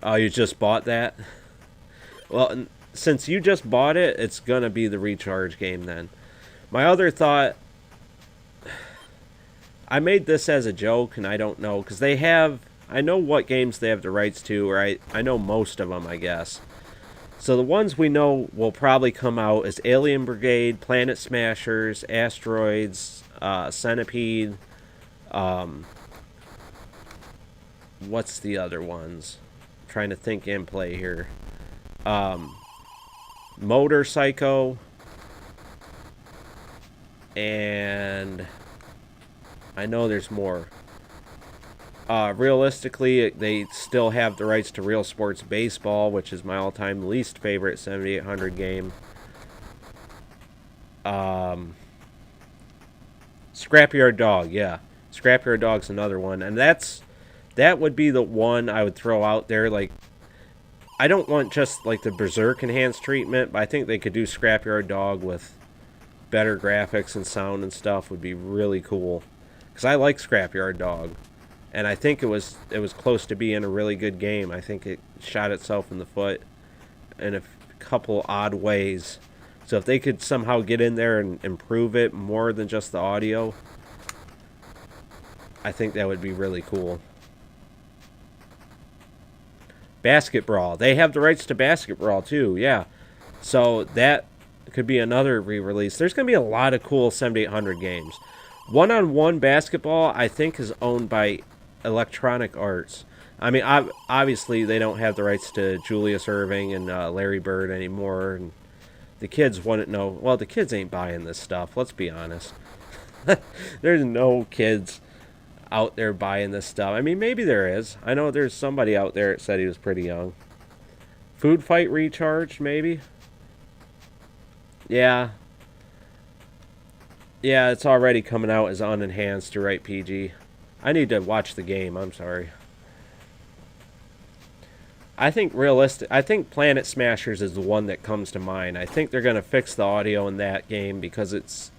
Oh, you just bought that? Well, since you just bought it, it's gonna be the Recharge game then. My other thought... I made this as a joke, and I don't know, because they have... I know what games they have the rights to, or I know most of them, I guess. So the ones we know will probably come out is Alien Brigade, Planet Smashers, Asteroids, Centipede. What's the other ones? I'm trying to think in play here. Motor Psycho. And I know there's more. Realistically, they still have the rights to Real Sports Baseball, which is my all-time least favorite 7800 game. Scrapyard Dog, yeah. Scrapyard Dog's another one. And that would be the one I would throw out there. Like, I don't want just like the Berserk enhanced treatment, but I think they could do Scrapyard Dog with better graphics and sound and stuff would be really cool. Because I like Scrapyard Dog. And I think it was close to being a really good game. I think it shot itself in the foot in a couple odd ways. So if they could somehow get in there and improve it more than just the audio, I think that would be really cool. Basket Brawl. They have the rights to Basket Brawl too, yeah. So that could be another re-release. There's going to be a lot of cool 7800 games. One-on-one basketball, I think, is owned by Electronic Arts. I mean, obviously they don't have the rights to Julius Erving and Larry Bird anymore, and the kids wouldn't know. Well, the kids ain't buying this stuff, let's be honest. There's no kids out there buying this stuff. I mean, maybe there is. I know there's somebody out there that said he was pretty young. Food Fight Recharged, maybe? Yeah. Yeah, it's already coming out as unenhanced to right PG. I need to watch the game, I'm sorry. I think Planet Smashers is the one that comes to mind. I think they're going to fix the audio in that game because it's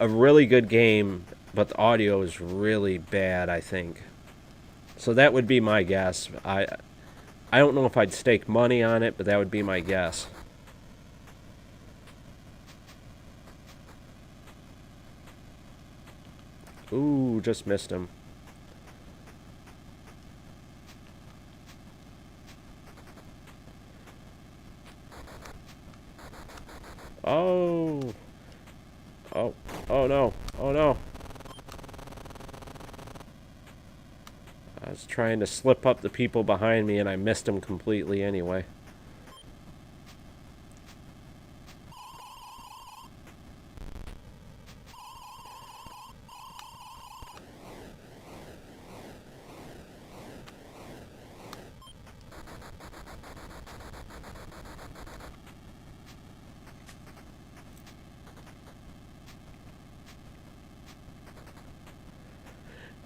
a really good game, but the audio is really bad, I think. So that would be my guess. I don't know if I'd stake money on it, but that would be my guess. Ooh, just missed him. Oh. Oh. Oh no. Oh no. I was trying to slip up the people behind me and I missed them completely anyway.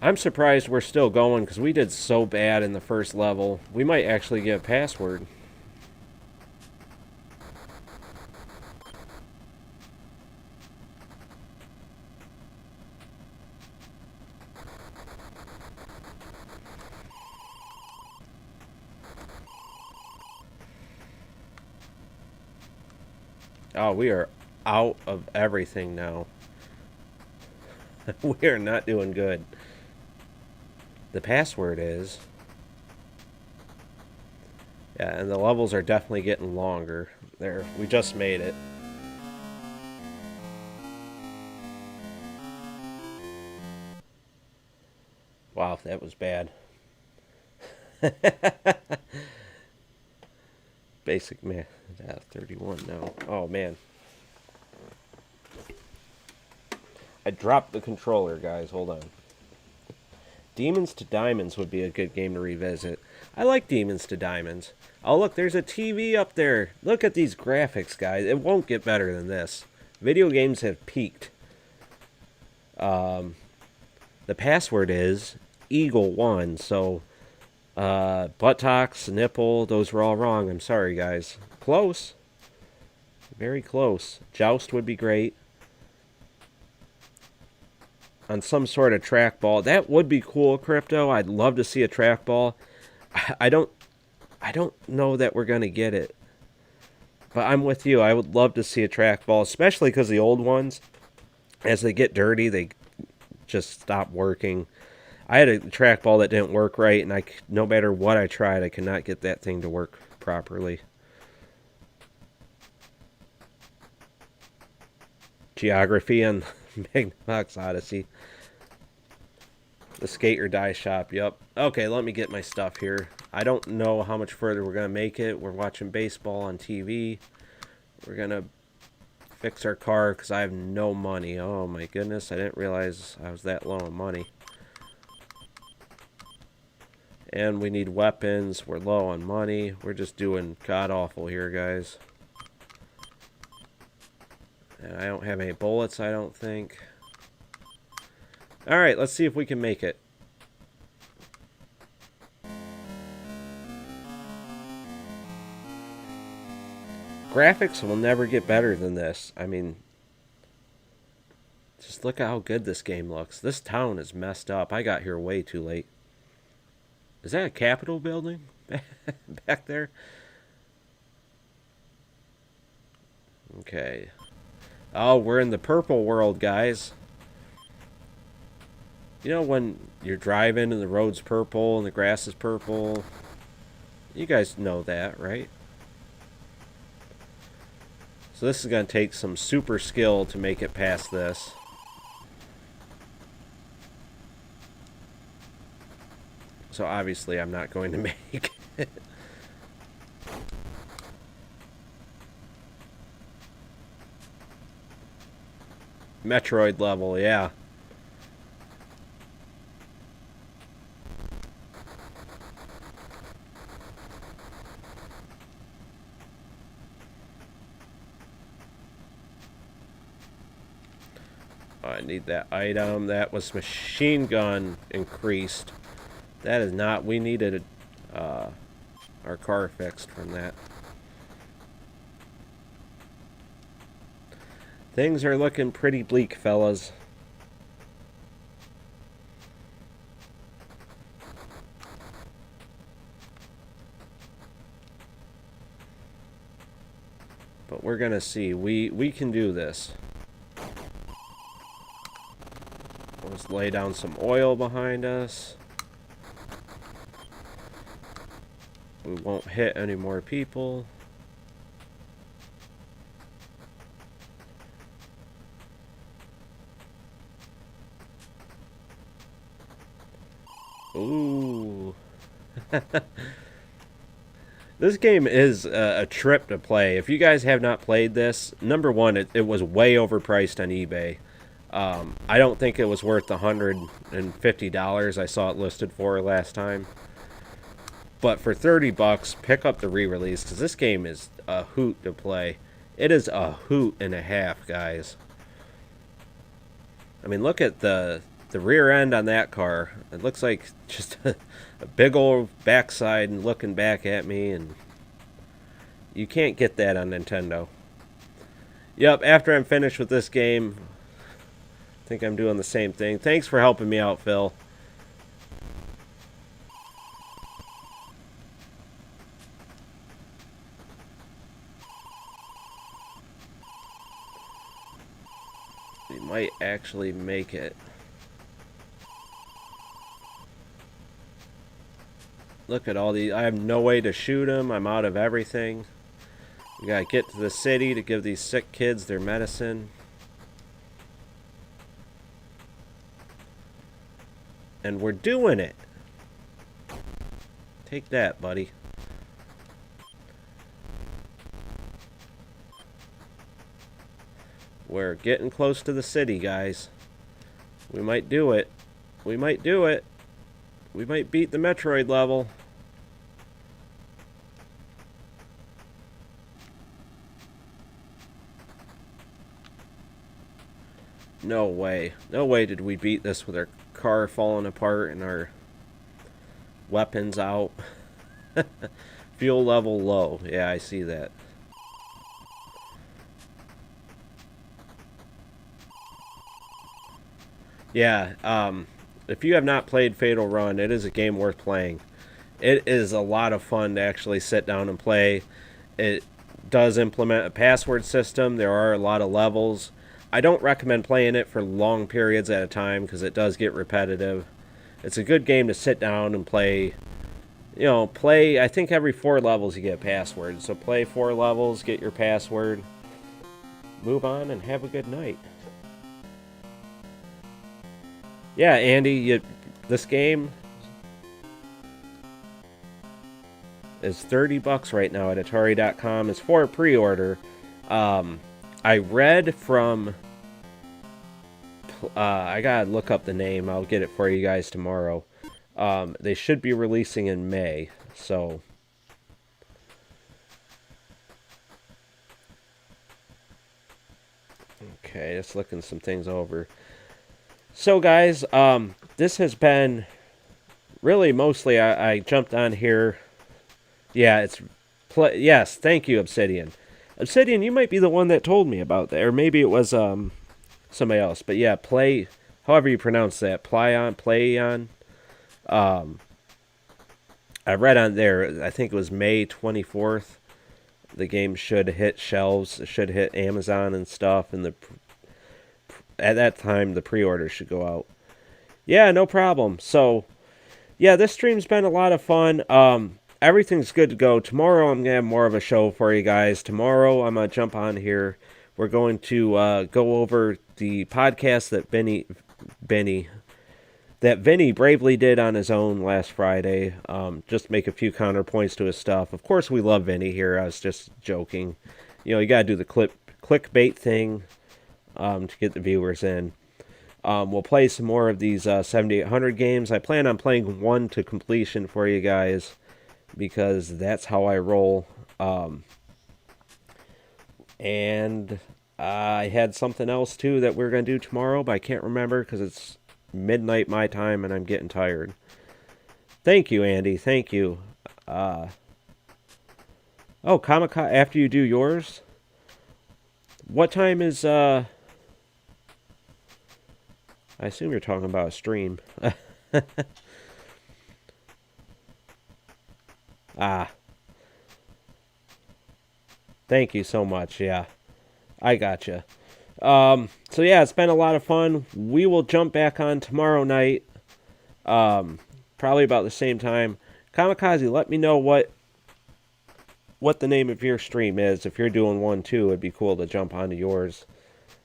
I'm surprised we're still going because we did so bad in the first level. We might actually get a password. Oh, we are out of everything now. We are not doing good. The password is... Yeah, and the levels are definitely getting longer. There, we just made it. Wow, that was bad. Basic math. 31 now. Oh, man. I dropped the controller, guys. Hold on. Demons to Diamonds would be a good game to revisit. I like Demons to Diamonds. Oh, look, there's a TV up there. Look at these graphics, guys. It won't get better than this. Video games have peaked. The password is Eagle1, so buttocks, nipple, those were all wrong. I'm sorry, guys. Close. Very close. Joust would be great. On some sort of trackball. That would be cool, Crypto. I'd love to see a trackball. I don't know that we're going to get it. But I'm with you. I would love to see a trackball, especially because the old ones, as they get dirty, they just stop working. I had a trackball that didn't work right, and no matter what I tried, I could not get that thing to work properly. Geography on Magnavox Odyssey. The Skate or Die shop, yep. Okay, let me get my stuff here. I don't know how much further we're going to make it. We're watching baseball on TV. We're going to fix our car because I have no money. Oh my goodness, I didn't realize I was that low on money. And we need weapons. We're low on money. We're just doing god-awful here, guys. And I don't have any bullets, I don't think. Alright, let's see if we can make it. Graphics will never get better than this. I mean, just look at how good this game looks. This town is messed up. I got here way too late. Is that a Capitol building back there? Okay. Oh, we're in the purple world, guys. You know when you're driving and the road's purple and the grass is purple? You guys know that, right? So this is going to take some super skill to make it past this. So obviously I'm not going to make it. Metroid level, yeah. I need that item. That was machine gun increased. That is not... We needed our car fixed from that. Things are looking pretty bleak, fellas. But we're gonna see. We can do this. Let's lay down some oil behind us. We won't hit any more people. Ooh. This game is a trip to play. If you guys have not played this, number one, it was way overpriced on eBay. I don't think it was worth the $150 I saw it listed for last time. But for $30, pick up the re-release, because this game is a hoot to play. It is a hoot and a half, guys. I mean, look at the rear end on that car. It looks like just a big old backside and looking back at me, and you can't get that on Nintendo. Yep, after I'm finished with this game, I think I'm doing the same thing. Thanks for helping me out, Phil. We might actually make it. Look at all these. I have no way to shoot them. I'm out of everything. We gotta get to the city to give these sick kids their medicine. And we're doing it. Take that, buddy. We're getting close to the city, guys. We might do it. We might do it. We might beat the Metroid level. No way. No way did we beat this with our car falling apart and our weapons out. Fuel level low. Yeah, I see that. Yeah, if you have not played Fatal Run, it is a game worth playing. It is a lot of fun to actually sit down and play. It does implement a password system. There are a lot of levels. I don't recommend playing it for long periods at a time because it does get repetitive. It's a good game to sit down and play. You know, play, I think every 4 levels you get a password. So play 4 levels, get your password, move on, and have a good night. Yeah, Andy, this game is $30 right now at Atari.com. It's for a pre-order. I read from... I gotta look up the name. I'll get it for you guys tomorrow. They should be releasing in May, so... Okay, just looking some things over. So, guys, this has been really mostly I jumped on here. Yeah, it's yes, thank you, Obsidian. Obsidian, you might be the one that told me about that, or maybe it was somebody else. But yeah, play, however you pronounce that, play on. I read on there, I think it was May 24th. The game should hit shelves, it should hit Amazon and stuff, and at that time the pre-order should go out. Yeah, no problem. So, yeah, this stream's been a lot of fun. Everything's good to go. Tomorrow I'm going to have more of a show for you guys. Tomorrow I'm going to jump on here. We're going to go over the podcast that Vinnie bravely did on his own last Friday. Just make a few counterpoints to his stuff. Of course, we love Vinnie here. I was just joking. You know, you got to do the clickbait thing to get the viewers in. We'll play some more of these 7800 games. I plan on playing one to completion for you guys because that's how I roll. And I had something else too that we're going to do tomorrow, but I can't remember because it's midnight my time and I'm getting tired. Thank you, Andy. Thank you. Oh, Kamikaze, after you do yours? What time is, I assume you're talking about a stream. Thank you so much, yeah. I gotcha. So yeah, it's been a lot of fun. We will jump back on tomorrow night. Probably about the same time. Kamikaze, let me know what the name of your stream is. If you're doing one too, it'd be cool to jump onto yours.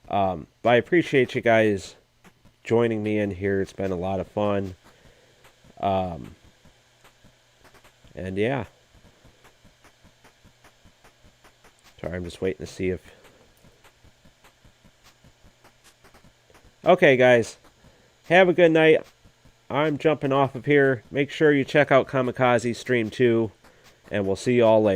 But I appreciate you guys joining me in here. It's been a lot of fun. And yeah. Sorry, I'm just waiting to see if... Okay, guys. Have a good night. I'm jumping off of here. Make sure you check out Kamikaze's stream too. And we'll see you all later.